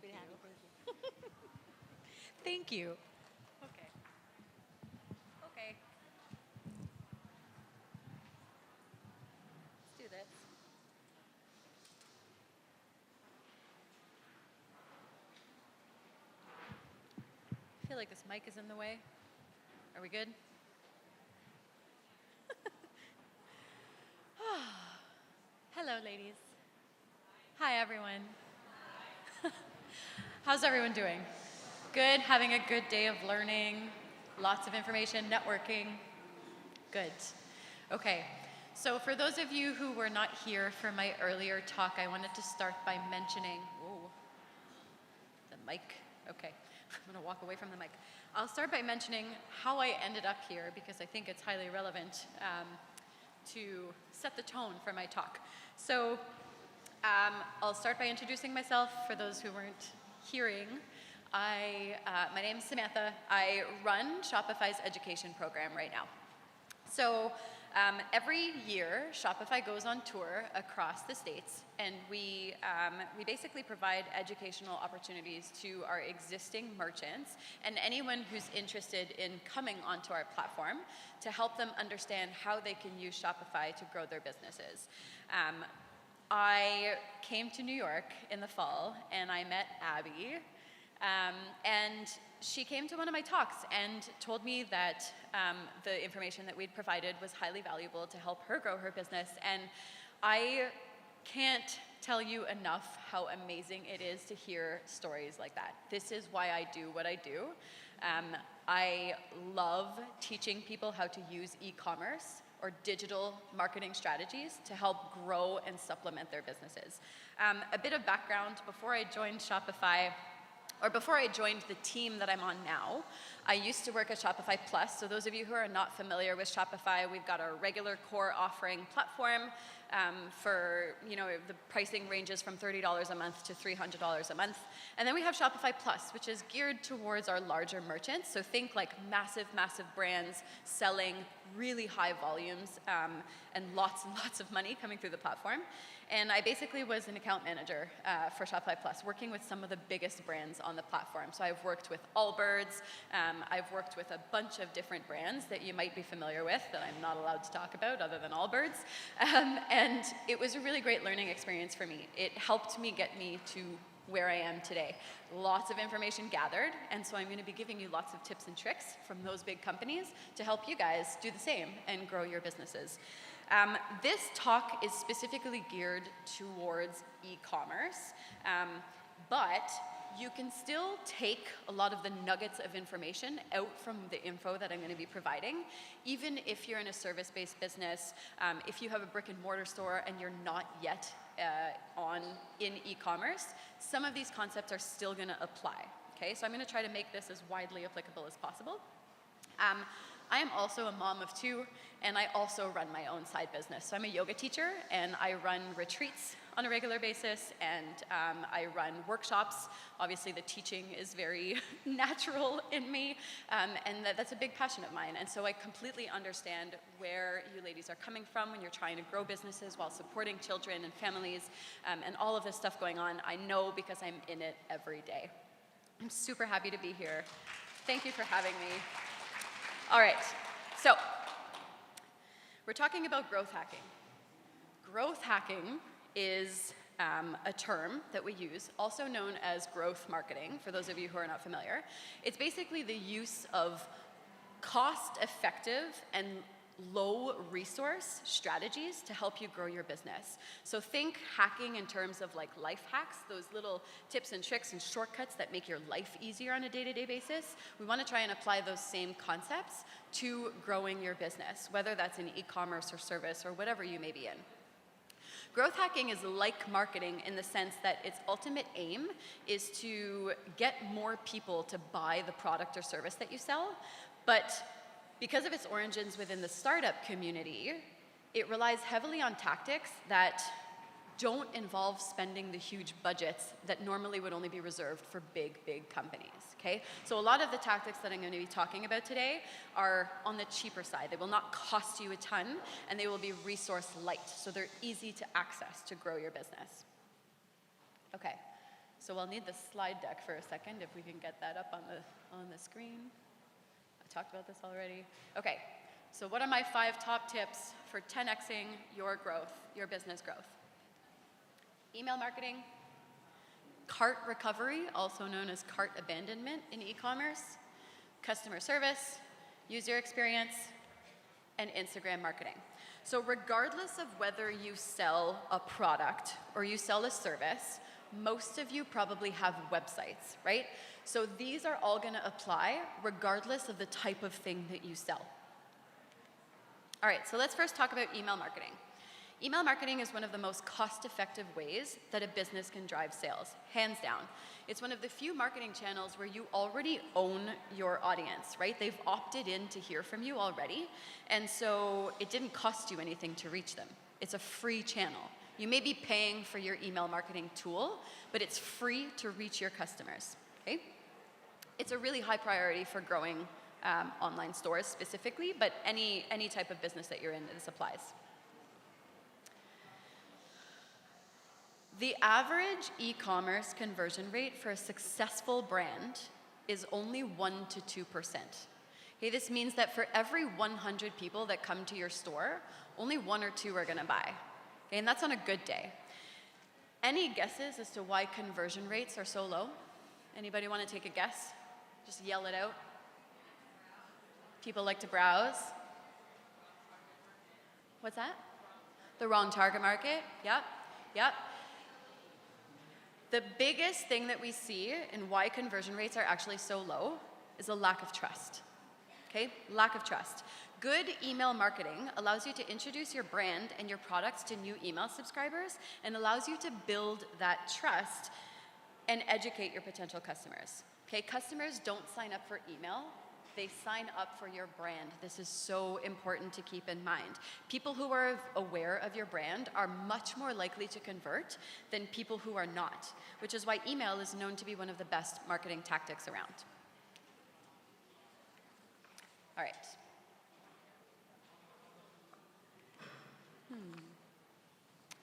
Happy to have you. Thank you. Thank you. Okay. Okay. Let's do this. I feel like this mic is in the way. Are we good? Hello, ladies. Hi, everyone. How's everyone doing? Good? Having a good day of learning? Lots of information, networking? Good. Okay. So for those of you who were not here for my earlier talk, I wanted to start by mentioning, whoa, the mic. Okay. I'm going to walk away from the mic. I'll start by mentioning how I ended up here because I think it's highly relevant to set the tone for my talk. So I'll start by introducing myself for those who weren't hearing. My name is Samantha. I run Shopify's education program right now. So every year, Shopify goes on tour across the States, and we basically provide educational opportunities to our existing merchants and anyone who's interested in coming onto our platform to help them understand how they can use Shopify to grow their businesses. I came to New York in the fall, and I met Abby, and she came to one of my talks and told me that the information that we'd provided was highly valuable to help her grow her business. And I can't tell you enough how amazing it is to hear stories like that. This is why I do what I do. I love teaching people how to use e-commerce or digital marketing strategies to help grow and supplement their businesses. A bit of background, before I joined Shopify, or before I joined the team that I'm on now, I used to work at Shopify Plus. So those of you who are not familiar with Shopify, we've got our regular core offering platform for, the pricing ranges from $30 a month to $300 a month. And then we have Shopify Plus, which is geared towards our larger merchants. So think like massive, massive brands selling really high volumes and lots of money coming through the platform. And I basically was an account manager for Shopify Plus, working with some of the biggest brands on the platform. So I've worked with Allbirds, I've worked with a bunch of different brands that you might be familiar with that I'm not allowed to talk about other than Allbirds. And it was a really great learning experience for me. It helped me get me to where I am today. Lots of information gathered, and so I'm going to be giving you lots of tips and tricks from those big companies to help you guys do the same and grow your businesses. This talk is specifically geared towards e-commerce, but you can still take a lot of the nuggets of information out from the info that I'm going to be providing, even if you're in a service-based business, if you have a brick and mortar store and you're not yet in e-commerce, some of these concepts are still going to apply. Okay, so I'm going to try to make this as widely applicable as possible. I am also a mom of two, and I also run my own side business. So I'm a yoga teacher, and I run retreats on a regular basis, and I run workshops. Obviously, the teaching is very natural in me, and that's a big passion of mine. And so I completely understand where you ladies are coming from when you're trying to grow businesses while supporting children and families, and all of this stuff going on. I know because I'm in it every day. I'm super happy to be here. Thank you for having me. All right, so we're talking about growth hacking. Growth hacking is a term that we use, also known as growth marketing, for those of you who are not familiar. It's basically the use of cost-effective and low-resource strategies to help you grow your business. So think hacking in terms of like life hacks, those little tips and tricks and shortcuts that make your life easier on a day-to-day basis. We want to try and apply those same concepts to growing your business, whether that's in e-commerce or service or whatever you may be in. Growth hacking is like marketing in the sense that its ultimate aim is to get more people to buy the product or service that you sell, but because of its origins within the startup community, it relies heavily on tactics that don't involve spending the huge budgets that normally would only be reserved for big companies, okay? So a lot of the tactics that I'm going to be talking about today are on the cheaper side. They will not cost you a ton, and they will be resource light, so they're easy to access to grow your business. Okay, So I'll need the slide deck for a second if we can get that up on the screen. I talked about this already. Okay, so what are my 5 top tips for 10xing your growth, your business growth? Email marketing, cart recovery, also known as cart abandonment in e-commerce, customer service, user experience, and Instagram marketing. So regardless of whether you sell a product or you sell a service, most of you probably have websites, right? So these are all going to apply regardless of the type of thing that you sell. All right, so let's first talk about email marketing. Email marketing is one of the most cost-effective ways that a business can drive sales, hands down. It's one of the few marketing channels where you already own your audience, right? They've opted in to hear from you already, and so it didn't cost you anything to reach them. It's a free channel. You may be paying for your email marketing tool, but it's free to reach your customers, okay? It's a really high priority for growing online stores specifically, but any type of business that you're in, this applies. The average e-commerce conversion rate for a successful brand is only 1 to 2%. Okay, this means that for every 100 people that come to your store, only 1 or 2 are gonna buy. Okay, and that's on a good day. Any guesses as to why conversion rates are so low? Anybody want to take a guess? Just yell it out. People like to browse. What's that? The wrong target market. Yep, yep. The biggest thing that we see in why conversion rates are actually so low is a lack of trust. Okay, lack of trust. Good email marketing allows you to introduce your brand and your products to new email subscribers and allows you to build that trust and educate your potential customers. Okay, customers don't sign up for email, they sign up for your brand. This is so important to keep in mind. People who are aware of your brand are much more likely to convert than people who are not, which is why email is known to be one of the best marketing tactics around. All right.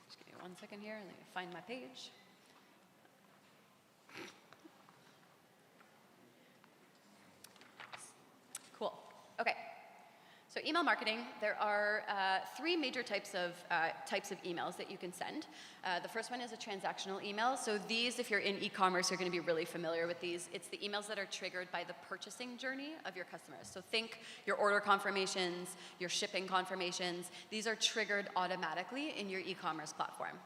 Just give me 1 second here, let me find my page. Cool, okay. So email marketing, there are 3 major types of emails that you can send. The first one is a transactional email. So these, if you're in e-commerce, you're going to be really familiar with these. It's the emails that are triggered by the purchasing journey of your customers. So think your order confirmations, your shipping confirmations. These are triggered automatically in your e-commerce platform.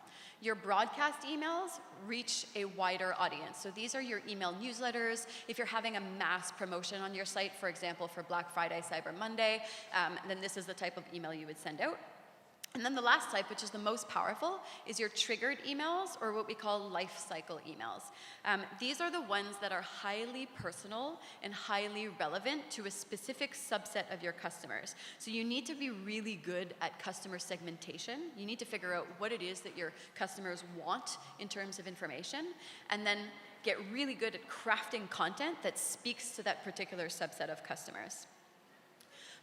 Your broadcast emails reach a wider audience. So these are your email newsletters. If you're having a mass promotion on your site, for example, for Black Friday, Cyber Monday, then this is the type of email you would send out. And then the last type, which is the most powerful, is your triggered emails, or what we call life cycle emails. These are the ones that are highly personal and highly relevant to a specific subset of your customers. So you need to be really good at customer segmentation. You need to figure out what it is that your customers want in terms of information, and then get really good at crafting content that speaks to that particular subset of customers.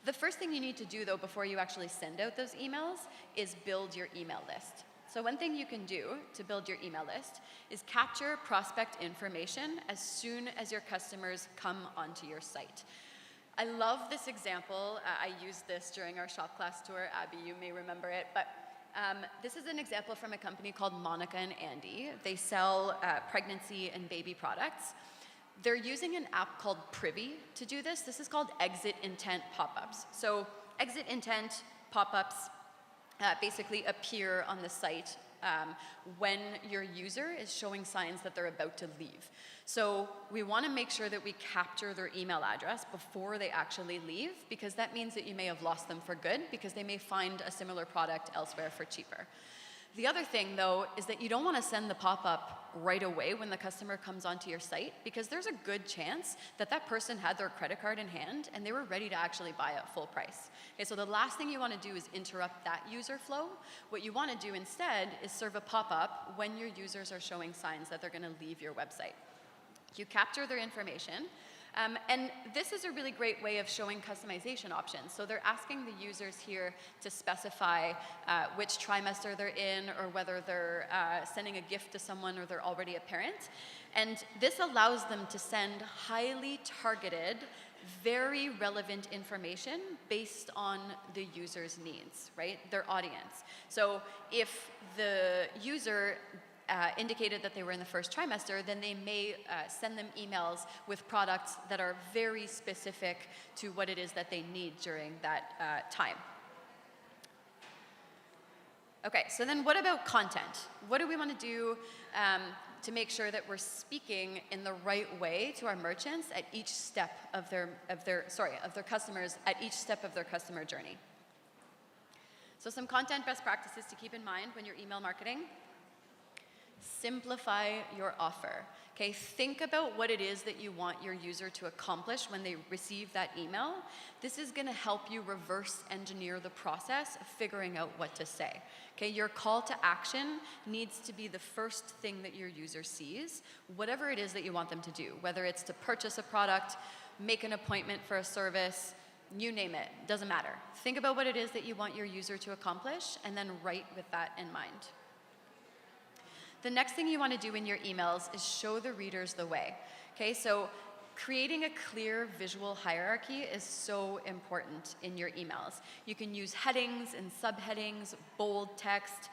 The first thing you need to do, though, before you actually send out those emails is build your email list. So one thing you can do to build your email list is capture prospect information as soon as your customers come onto your site. I love this example. I used this during our shop class tour. Abby, you may remember it, but this is an example from a company called Monica and Andy. They sell pregnancy and baby products. They're using an app called Privy to do this. This is called exit intent pop-ups. So exit intent pop-ups basically appear on the site when your user is showing signs that they're about to leave. So we want to make sure that we capture their email address before they actually leave, because that means that you may have lost them for good, because they may find a similar product elsewhere for cheaper. The other thing, though, is that you don't want to send the pop-up right away when the customer comes onto your site, because there's a good chance that that person had their credit card in hand and they were ready to actually buy at full price. Okay, so the last thing you want to do is interrupt that user flow. What you want to do instead is serve a pop-up when your users are showing signs that they're going to leave your website. You capture their information, And this is a really great way of showing customization options. So they're asking the users here to specify which trimester they're in, or whether they're sending a gift to someone or they're already a parent. And this allows them to send highly targeted, very relevant information based on the user's needs, right? Their audience. So if the user indicated that they were in the first trimester, then they may send them emails with products that are very specific to what it is that they need during that time. Okay, so then what about content? What do we want to do to make sure that we're speaking in the right way to our merchants at each step of their customers at each step of their customer journey? So some content best practices to keep in mind when you're email marketing. Simplify your offer. Okay, think about what it is that you want your user to accomplish when they receive that email. This is going to help you reverse engineer the process of figuring out what to say. Okay, your call to action needs to be the first thing that your user sees, whatever it is that you want them to do, whether it's to purchase a product, make an appointment for a service, you name it, doesn't matter. Think about what it is that you want your user to accomplish, and then write with that in mind. The next thing you want to do in your emails is show the readers the way. Okay, so creating a clear visual hierarchy is so important in your emails. You can use headings and subheadings, bold text.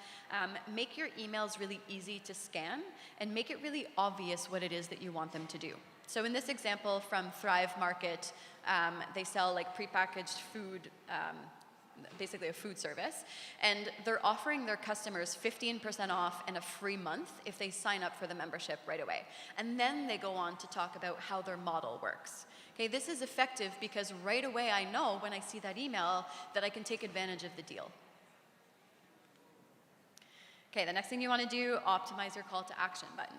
Make your emails really easy to scan, and make it really obvious what it is that you want them to do. So in this example from Thrive Market, they sell like prepackaged food, basically a food service, and they're offering their customers 15% off and a free month if they sign up for the membership right away. And then they go on to talk about how their model works. Okay, this is effective because right away I know when I see that email that I can take advantage of the deal. Okay, the next thing you want to do, optimize your call to action button.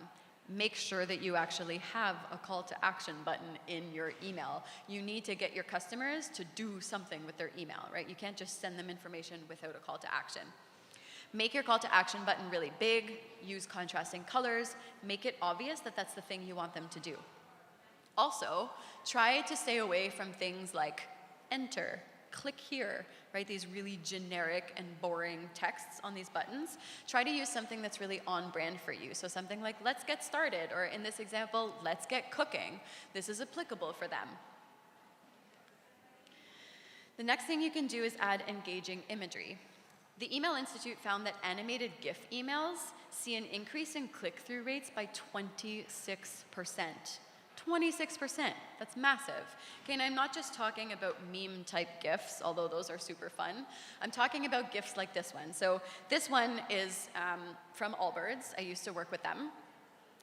Make sure that you actually have a call to action button in your email. You need to get your customers to do something with their email, right? You can't just send them information without a call to action. Make your call to action button really big, use contrasting colors, make it obvious that that's the thing you want them to do. Also, try to stay away from things like enter, click here, right? These really generic and boring texts on these buttons. Try to use something that's really on brand for you. So something like, let's get started, or in this example, let's get cooking. This is applicable for them. The next thing you can do is add engaging imagery. The Email Institute found that animated GIF emails see an increase in click-through rates by 26%. 26%, that's massive. Okay, and I'm not just talking about meme-type GIFs, although those are super fun. I'm talking about GIFs like this one. So this one is from Allbirds. I used to work with them.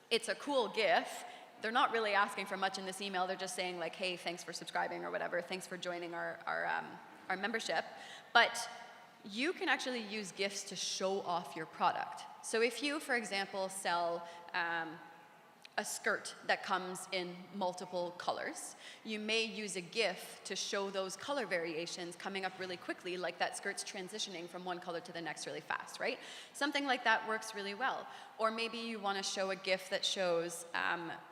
It's a cool GIF. They're not really asking for much in this email. They're just saying like, hey, thanks for subscribing or whatever. Thanks for joining our membership. But you can actually use GIFs to show off your product. So if you, for example, sell a skirt that comes in multiple colors, you may use a GIF to show those color variations coming up really quickly, like that skirt's transitioning from one color to the next really fast, right? Something like that works really well. Or maybe you want to show a GIF that shows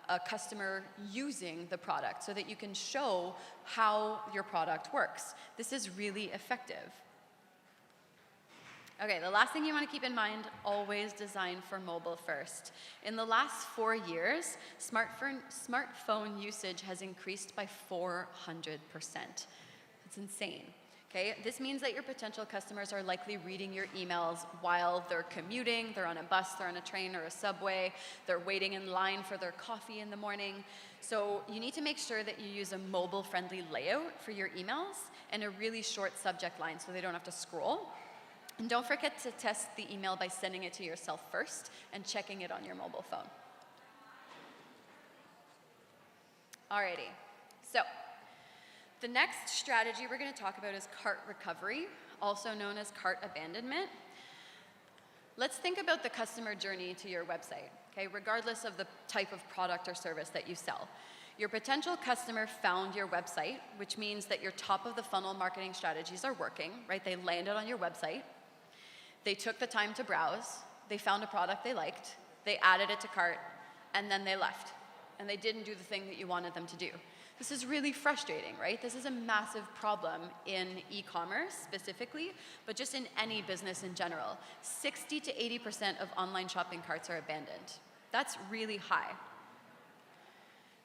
a customer using the product so that you can show how your product works. This is really effective. Okay, the last thing you want to keep in mind, always design for mobile first. In the last 4 years, smartphone usage has increased by 400%. It's insane. Okay, this means that your potential customers are likely reading your emails while they're commuting, they're on a bus, they're on a train or a subway, they're waiting in line for their coffee in the morning. So you need to make sure that you use a mobile-friendly layout for your emails and a really short subject line so they don't have to scroll. And don't forget to test the email by sending it to yourself first and checking it on your mobile phone. Alrighty, so the next strategy we're going to talk about is cart recovery, also known as cart abandonment. Let's think about the customer journey to your website, okay, regardless of the type of product or service that you sell. Your potential customer found your website, which means that your top of the funnel marketing strategies are working, right? They landed on your website. They took the time to browse, they found a product they liked, they added it to cart, and then they left. And they didn't do the thing that you wanted them to do. This is really frustrating, right? This is a massive problem in e-commerce specifically, but just in any business in general. 60 to 80% of online shopping carts are abandoned. That's really high.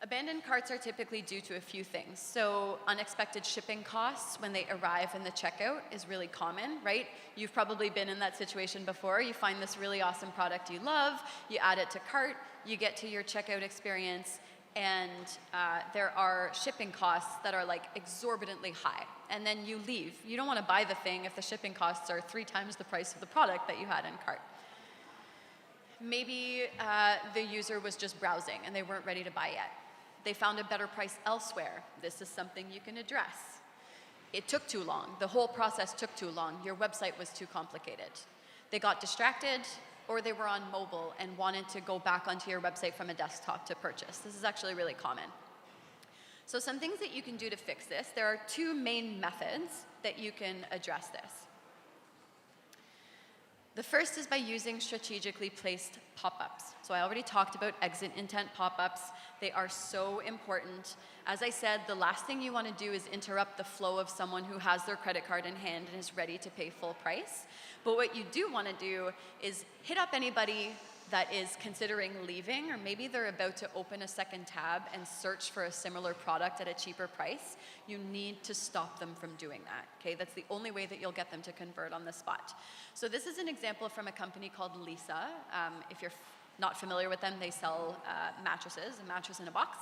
Abandoned carts are typically due to a few things. So unexpected shipping costs when they arrive in the checkout is really common, right? You've probably been in that situation before. You find this really awesome product you love, you add it to cart, you get to your checkout experience, and there are shipping costs that are like exorbitantly high. And then you leave. You don't want to buy the thing if the shipping costs are 3 times the price of the product that you had in cart. Maybe the user was just browsing and they weren't ready to buy yet. They found a better price elsewhere. This is something you can address. It took too long. The whole process took too long. Your website was too complicated. They got distracted, or they were on mobile and wanted to go back onto your website from a desktop to purchase. This is actually really common. So some things that you can do to fix this, there are 2 main methods that you can address this. The first is by using strategically placed pop-ups. So I already talked about exit intent pop-ups. They are so important. As I said, the last thing you want to do is interrupt the flow of someone who has their credit card in hand and is ready to pay full price. But what you do want to do is hit up anybody that is considering leaving, or maybe they're about to open a second tab and search for a similar product at a cheaper price. You need to stop them from doing that, okay? That's the only way that you'll get them to convert on the spot. So this is an example from a company called Lisa. If you're not familiar with them, they sell mattresses, a mattress in a box.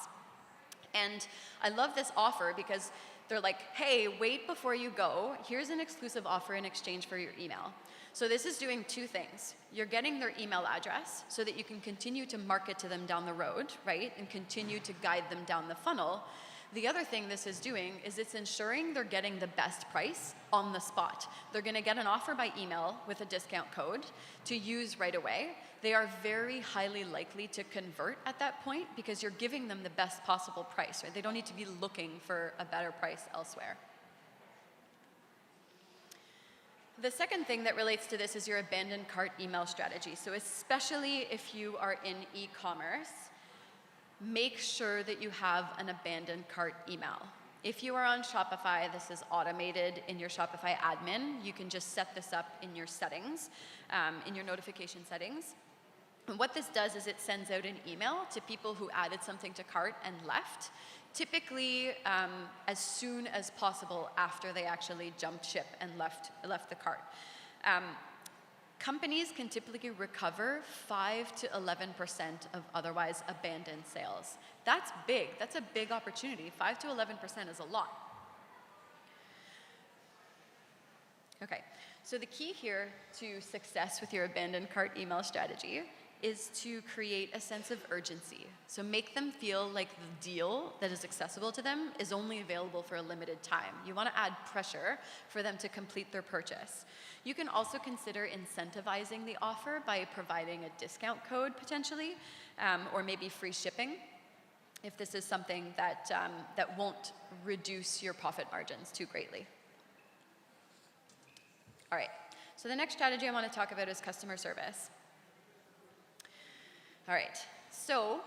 And I love this offer because they're like, hey, wait before you go. Here's an exclusive offer in exchange for your email. So this is doing 2 things. You're getting their email address so that you can continue to market to them down the road, right? And continue to guide them down the funnel. The other thing this is doing is it's ensuring they're getting the best price on the spot. They're gonna get an offer by email with a discount code to use right away. They are very highly likely to convert at that point because you're giving them the best possible price, right? They don't need to be looking for a better price elsewhere. The second thing that relates to this is your abandoned cart email strategy. So especially if you are in e-commerce, make sure that you have an abandoned cart email. If you are on Shopify, this is automated in your Shopify admin. You can just set this up in your settings, in your notification settings. And what this does is it sends out an email to people who added something to cart and left, typically as soon as possible after they actually jumped ship and left the cart. Companies can typically recover 5 to 11% of otherwise abandoned sales. That's big. That's a big opportunity. 5 to 11% is a lot. Okay, so the key here to success with your abandoned cart email strategy is to create a sense of urgency. So make them feel like the deal that is accessible to them is only available for a limited time. You want to add pressure for them to complete their purchase. You can also consider incentivizing the offer by providing a discount code potentially, or maybe free shipping, if this is something that, that won't reduce your profit margins too greatly. All right, so the next strategy I want to talk about is customer service. All right, so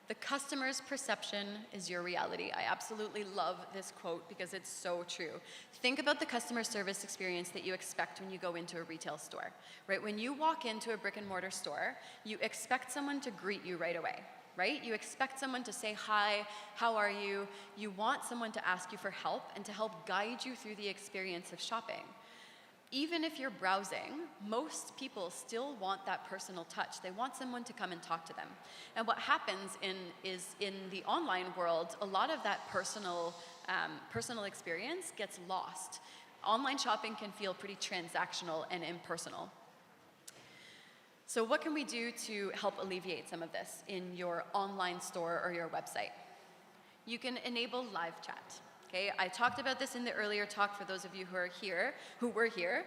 the customer's perception is your reality. I absolutely love this quote because it's so true. Think about the customer service experience that you expect when you go into a retail store, right? When you walk into a brick and mortar store, you expect someone to greet you right away, right? You expect someone to say, hi, how are you? You want someone to ask you for help and to help guide you through the experience of shopping. Even if you're browsing, most people still want that personal touch. They want someone to come and talk to them. And what happens is in the online world, a lot of that personal experience gets lost. Online shopping can feel pretty transactional and impersonal. So what can we do to help alleviate some of this in your online store or your website? You can enable live chat. Okay, I talked about this in the earlier talk for those of you who were here.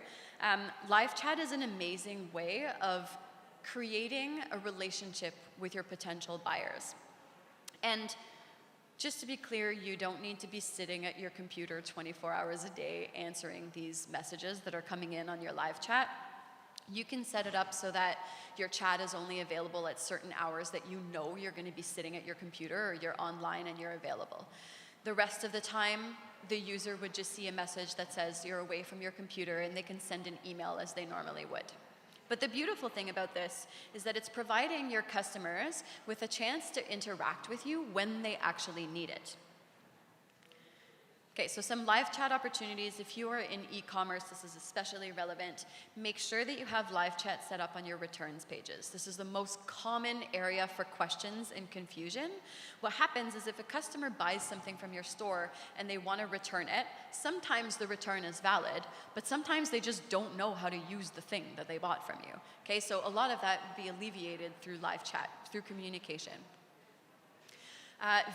Live chat is an amazing way of creating a relationship with your potential buyers. And just to be clear, you don't need to be sitting at your computer 24 hours a day answering these messages that are coming in on your live chat. You can set it up so that your chat is only available at certain hours that you know you're going to be sitting at your computer or you're online and you're available. The rest of the time, the user would just see a message that says you're away from your computer, and they can send an email as they normally would. But the beautiful thing about this is that it's providing your customers with a chance to interact with you when they actually need it. Okay, so some live chat opportunities. If you are in e-commerce, this is especially relevant. Make sure that you have live chat set up on your returns pages. This is the most common area for questions and confusion. What happens is if a customer buys something from your store and they want to return it, sometimes the return is valid, but sometimes they just don't know how to use the thing that they bought from you. Okay, so a lot of that would be alleviated through live chat, through communication.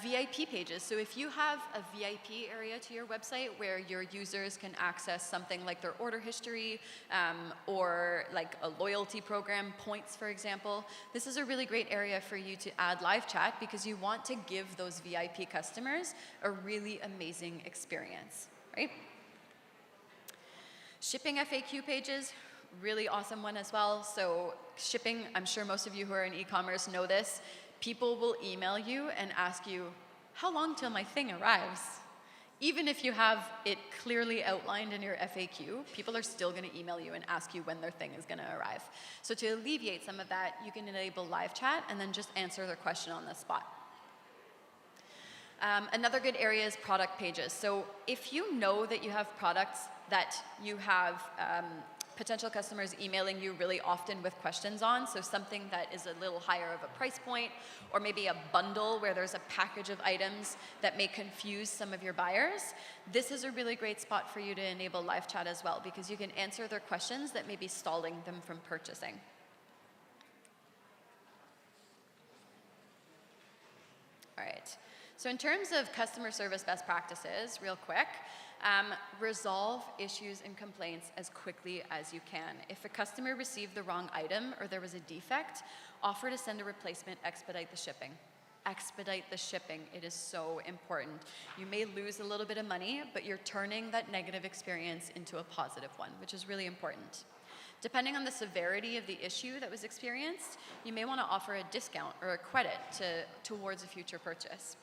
VIP pages. So if you have a VIP area to your website where your users can access something like their order history or like a loyalty program, points for example, this is a really great area for you to add live chat because you want to give those VIP customers a really amazing experience, right? Shipping FAQ pages, really awesome one as well. So shipping, I'm sure most of you who are in e-commerce know this. People will email you and ask you, how long till my thing arrives? Even if you have it clearly outlined in your FAQ, people are still going to email you and ask you when their thing is going to arrive. So to alleviate some of that, you can enable live chat and then just answer their question on the spot. Another good area is product pages. So if you know that you have products that you have potential customers emailing you really often with questions on, so something that is a little higher of a price point, or maybe a bundle where there's a package of items that may confuse some of your buyers, this is a really great spot for you to enable live chat as well, because you can answer their questions that may be stalling them from purchasing. All right, so in terms of customer service best practices, real quick, resolve issues and complaints as quickly as you can. If a customer received the wrong item or there was a defect, offer to send a replacement, expedite the shipping. Expedite the shipping, it is so important. You may lose a little bit of money, but you're turning that negative experience into a positive one, which is really important. Depending on the severity of the issue that was experienced, you may want to offer a discount or a credit towards a future purchase.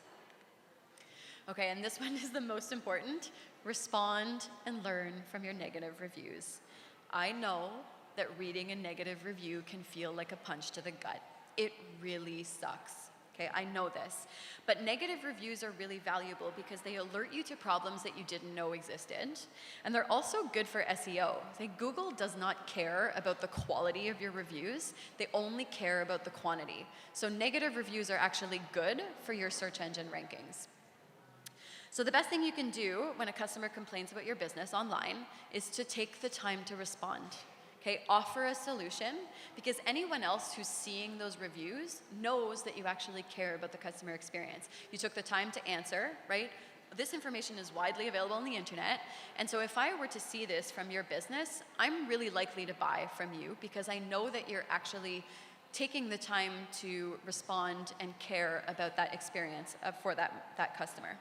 Okay, and this one is the most important. Respond and learn from your negative reviews. I know that reading a negative review can feel like a punch to the gut. It really sucks. Okay, I know this. But negative reviews are really valuable because they alert you to problems that you didn't know existed. And they're also good for SEO. Google does not care about the quality of your reviews. They only care about the quantity. So negative reviews are actually good for your search engine rankings. So the best thing you can do when a customer complains about your business online is to take the time to respond. Okay, offer a solution, because anyone else who's seeing those reviews knows that you actually care about the customer experience. You took the time to answer, right? This information is widely available on the internet, and so if I were to see this from your business, I'm really likely to buy from you because I know that you're actually taking the time to respond and care about that experience for that customer.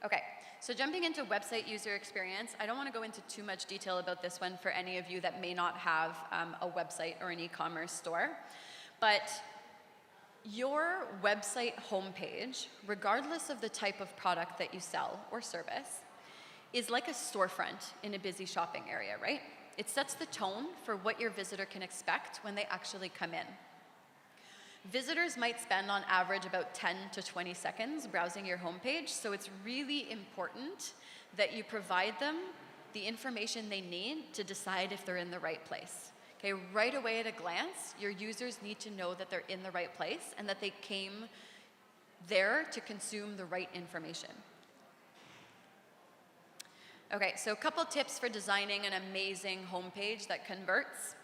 Okay, so jumping into website user experience, I don't want to go into too much detail about this one for any of you that may not have a website or an e-commerce store, but your website homepage, regardless of the type of product that you sell or service, is like a storefront in a busy shopping area, right? It sets the tone for what your visitor can expect when they actually come in. Visitors might spend on average about 10 to 20 seconds browsing your homepage, so it's really important that you provide them the information they need to decide if they're in the right place. Okay, right away at a glance, your users need to know that they're in the right place and that they came there to consume the right information. Okay, so a couple tips for designing an amazing homepage that converts.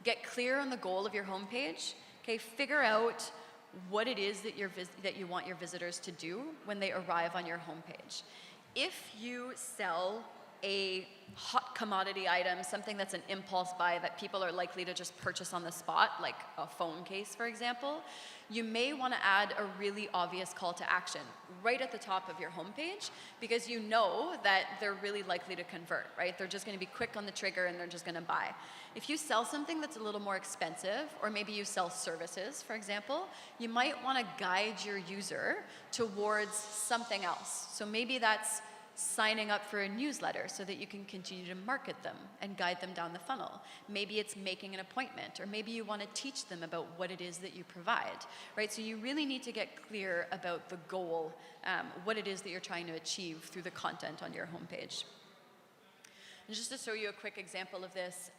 Get clear on the goal of your homepage. Okay, figure out what it is that you want your visitors to do when they arrive on your homepage. If you sell a hot commodity item, something that's an impulse buy that people are likely to just purchase on the spot, like a phone case, for example, you may want to add a really obvious call to action right at the top of your homepage, because you know that they're really likely to convert, right? They're just going to be quick on the trigger and they're just going to buy. If you sell something that's a little more expensive, or maybe you sell services, for example, you might want to guide your user towards something else. So maybe that's signing up for a newsletter so that you can continue to market them and guide them down the funnel. Maybe it's making an appointment, or maybe you want to teach them about what it is that you provide, right? So you really need to get clear about the goal, what it is that you're trying to achieve through the content on your homepage. And just to show you a quick example of this,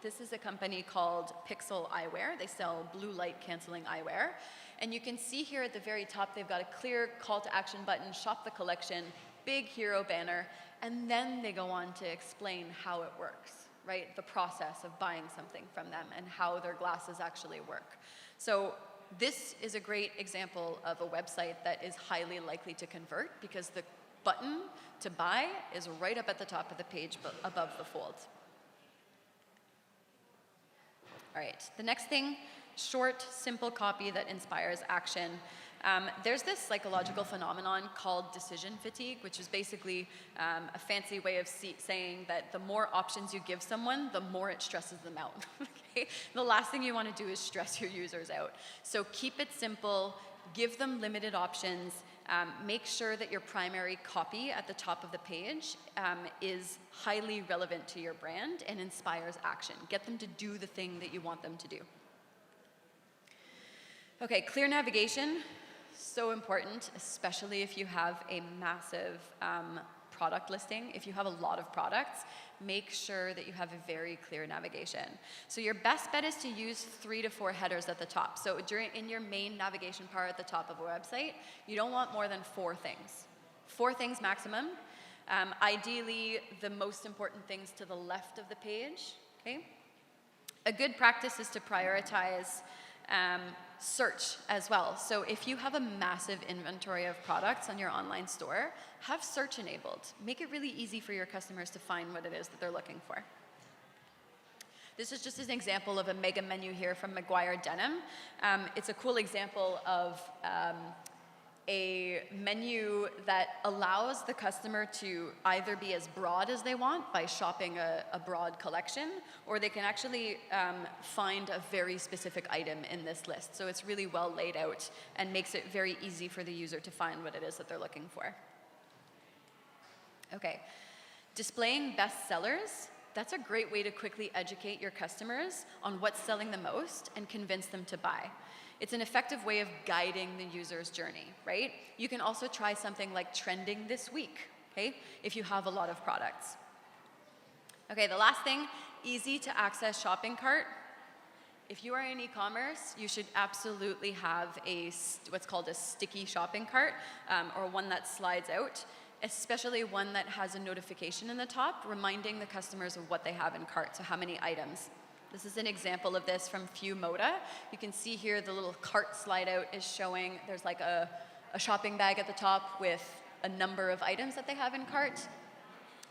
this is a company called Pixel Eyewear. They sell blue light canceling eyewear. And you can see here at the very top, they've got a clear call to action button, shop the collection, big hero banner, and then they go on to explain how it works, right? The process of buying something from them and how their glasses actually work. So this is a great example of a website that is highly likely to convert, because the button to buy is right up at the top of the page above the fold. All right, the next thing, short, simple copy that inspires action. There's this psychological phenomenon called decision fatigue, which is basically a fancy way of saying that the more options you give someone, the more it stresses them out. Okay? The last thing you want to do is stress your users out. So keep it simple, give them limited options, make sure that your primary copy at the top of the page is highly relevant to your brand and inspires action. Get them to do the thing that you want them to do. Okay, clear navigation. So important, especially if you have a massive product listing. If you have a lot of products, make sure that you have a very clear navigation. So your best bet is to use 3 to 4 headers at the top. So in your main navigation bar at the top of a website, you don't want more than 4 things. 4 things maximum. Ideally, the most important things to the left of the page. Okay? A good practice is to prioritize search as well. So if you have a massive inventory of products on your online store, have search enabled. Make it really easy for your customers to find what it is that they're looking for. This is just an example of a mega menu here from McGuire Denim. It's a cool example of a menu that allows the customer to either be as broad as they want by shopping a broad collection, or they can actually find a very specific item in this list. So it's really well laid out and makes it very easy for the user to find what it is that they're looking for. Okay, displaying best sellers. That's a great way to quickly educate your customers on what's selling the most and convince them to buy. It's an effective way of guiding the user's journey, right? You can also try something like trending this week, okay, if you have a lot of products. Okay, the last thing, easy to access shopping cart. If you are in e-commerce, you should absolutely have what's called a sticky shopping cart, or one that slides out, especially one that has a notification in the top reminding the customers of what they have in cart, so how many items. This is an example of this from Few Moda. You can see here the little cart slide out is showing there's like a shopping bag at the top with a number of items that they have in cart.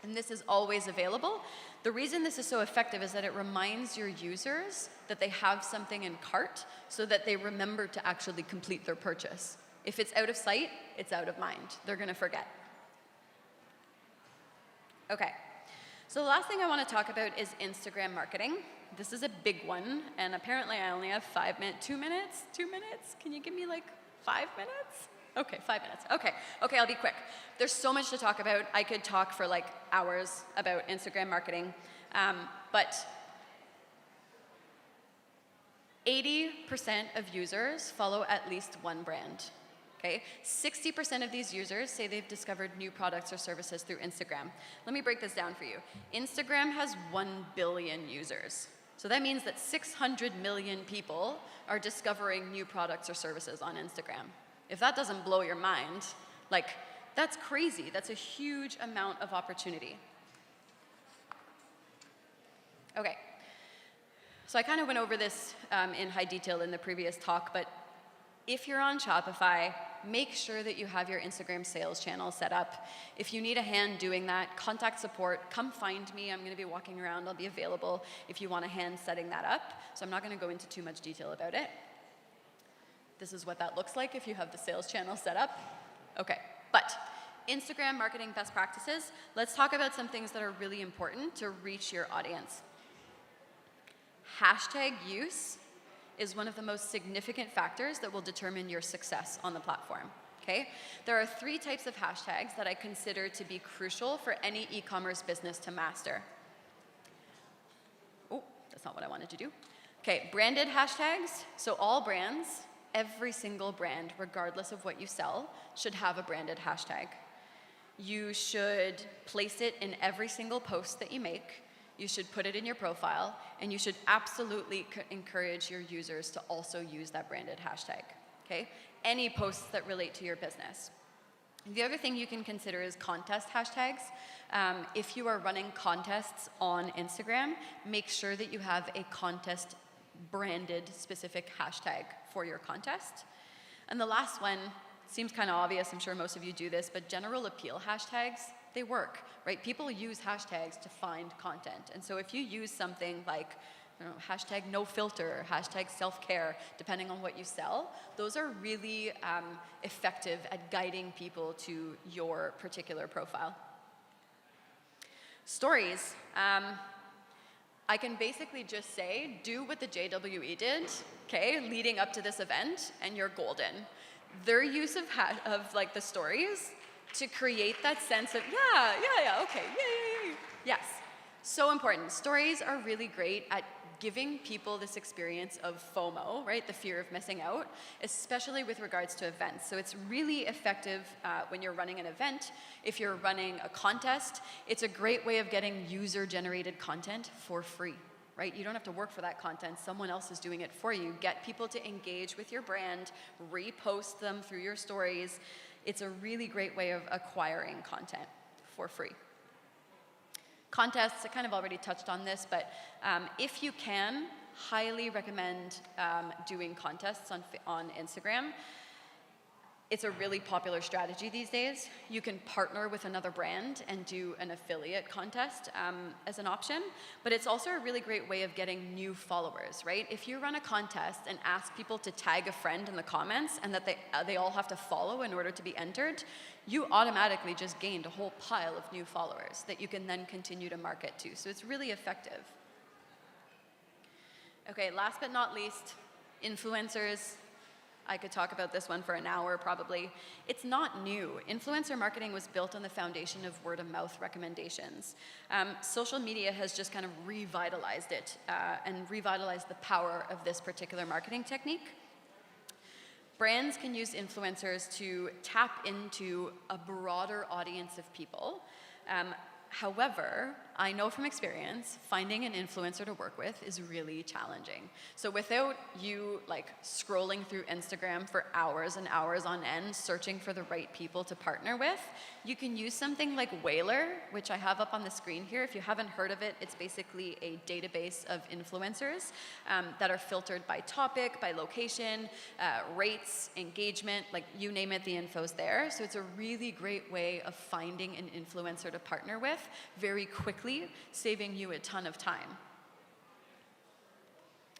And this is always available. The reason this is so effective is that it reminds your users that they have something in cart so that they remember to actually complete their purchase. If it's out of sight, it's out of mind. They're going to forget. Okay. So the last thing I want to talk about is Instagram marketing. This is a big one, and apparently I only have 5 minutes. 2 minutes? 2 minutes? Can you give me like 5 minutes? Okay, 5 minutes. Okay, I'll be quick. There's so much to talk about. I could talk for like hours about Instagram marketing, but 80% of users follow at least one brand. Okay, 60% of these users say they've discovered new products or services through Instagram. Let me break this down for you. Instagram has 1 billion users. So that means that 600 million people are discovering new products or services on Instagram. If that doesn't blow your mind, like, that's crazy. That's a huge amount of opportunity. Okay, so I kind of went over this in high detail in the previous talk, but if you're on Shopify, make sure that you have your Instagram sales channel set up. If you need a hand doing that, contact support, come find me. I'm gonna be walking around, I'll be available if you want a hand setting that up. So I'm not gonna go into too much detail about it. This is what that looks like if you have the sales channel set up. Okay, but Instagram marketing best practices, let's talk about some things that are really important to reach your audience. Hashtag use is one of the most significant factors that will determine your success on the platform, okay? There are 3 types of hashtags that I consider to be crucial for any e-commerce business to master. Oh, that's not what I wanted to do. Okay, branded hashtags. So all brands, every single brand, regardless of what you sell, should have a branded hashtag. You should place it in every single post that you make. You should put it in your profile, and you should absolutely encourage your users to also use that branded hashtag, okay? Any posts that relate to your business. The other thing you can consider is contest hashtags. If you are running contests on Instagram, make sure that you have a contest branded specific hashtag for your contest. And the last one, seems kind of obvious, I'm sure most of you do this, but general appeal hashtags, they work, right? People use hashtags to find content. And so if you use something like, I don't know, hashtag no filter, hashtag self-care, depending on what you sell, those are really effective at guiding people to your particular profile. Stories. I can basically just say, do what the JWE did, okay, leading up to this event, and you're golden. Their use of like the stories to create that sense of, okay, yeah. Yes, so important. Stories are really great at giving people this experience of FOMO, right, the fear of missing out, especially with regards to events. So it's really effective when you're running an event. If you're running a contest, it's a great way of getting user-generated content for free, right? You don't have to work for that content. Someone else is doing it for you. Get people to engage with your brand, repost them through your stories. It's a really great way of acquiring content for free. Contests, I kind of already touched on this, but if you can, highly recommend doing contests on Instagram. It's a really popular strategy these days. You can partner with another brand and do an affiliate contest as an option, but it's also a really great way of getting new followers, right? If you run a contest and ask people to tag a friend in the comments and that they all have to follow in order to be entered, you automatically just gained a whole pile of new followers that you can then continue to market to. So it's really effective. Okay, last but not least, influencers. I could talk about this one for an hour probably. It's not new. Influencer marketing was built on the foundation of word of mouth recommendations. Social media has just kind of revitalized it and revitalized the power of this particular marketing technique. Brands can use influencers to tap into a broader audience of people. However, I know from experience, finding an influencer to work with is really challenging. So without you like scrolling through Instagram for hours and hours on end, searching for the right people to partner with, you can use something like Whaler, which I have up on the screen here. If you haven't heard of it, it's basically a database of influencers that are filtered by topic, by location, rates, engagement, like you name it, the info's there. So it's a really great way of finding an influencer to partner with very quickly, saving you a ton of time.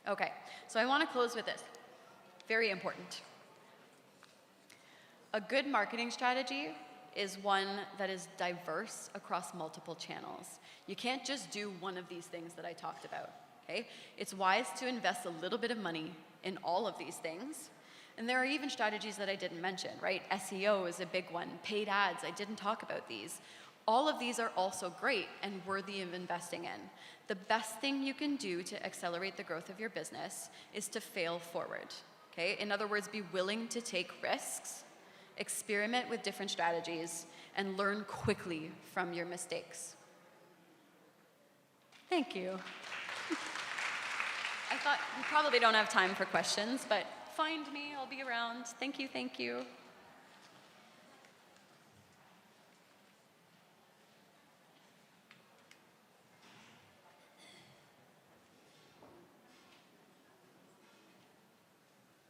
Okay, so I want to close with this. Very important. A good marketing strategy is one that is diverse across multiple channels. You can't just do one of these things that I talked about, okay? It's wise to invest a little bit of money in all of these things. And there are even strategies that I didn't mention, right? SEO is a big one. Paid ads, I didn't talk about these. All of these are also great and worthy of investing in. The best thing you can do to accelerate the growth of your business is to fail forward, okay? In other words, be willing to take risks, experiment with different strategies, and learn quickly from your mistakes. Thank you. I thought we probably don't have time for questions, but find me, I'll be around. Thank you, thank you.